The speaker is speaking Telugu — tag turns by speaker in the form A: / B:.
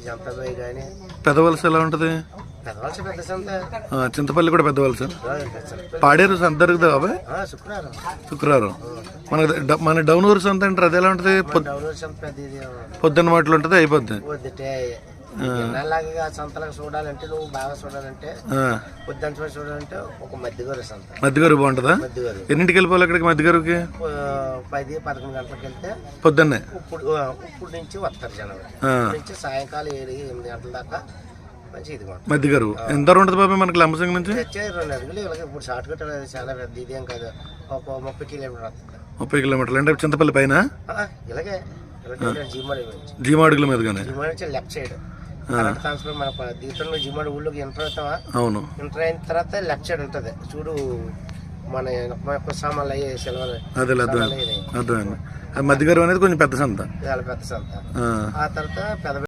A: జంతబాయి కానీ.
B: పెద్ద వలస ఎలా ఉంటుంది?
A: పెద్దవలస పెద్ద సంత.
B: చింతపల్లి కూడా పెద్ద వలస. పాడేరు సంత దొరుకుతుంది బాబాయ్? శుక్రవారం. మన డౌనూరు సంత అంటారు, అది ఎలా ఉంటుంది? పొద్దున్న మాటలు ఉంటుంది, అయిపోద్ది.
A: సంతలకు చూడాలంటే నువ్వు బాగా చూడాలంటే పొద్దున్న చూడాలంటే ఒక మధ్యగారు సంత.
B: మధ్యగారు బాగుంటుందా? ఎన్నింటికి వెళ్ళిపోవాలి అక్కడికి? మధ్యగారుకి
A: 10-11 గంటలకు వెళ్తే
B: పొద్దున్నే.
A: ఇప్పుడు నుంచి వస్తారు జనం. నుంచి సాయంకాలం 7-8 గంటల దాకా మంచి ఇది
B: మధ్యగారు. ఎంత దూరం ఉంటుంది బాబా మనకి లంబసింగి నుంచి?
A: 2 అడుగులు. ఇలాగే ఇప్పుడు షార్ట్ కట్ చాలా పెద్ద ఇదేం కాదు, ఒక 30 కిలోమీటర్ వస్తుంది.
B: 30 కిలోమీటర్లు అంటే చింతపల్లి పైన
A: ఇలాగే
B: జీమాడుగుల మీదగానే
A: లెఫ్ట్ సైడ్ ట్రాన్స్ఫర్ మన దీంట్లో జిమాడు ఊళ్ళోకి ఎంటర్ అవుతావా?
B: అవును.
A: ఎంటర్ అయిన తర్వాత లెఫ్ట్ సైడ్ ఉంటుంది చూడు, మన సామాన్లు అయ్యే సెలవులు.
B: అదే అర్థమైంది. మధ్యగారు అనేది కొంచెం పెద్ద సంత.
A: చాలా పెద్ద సంత. ఆ తర్వాత పెద్ద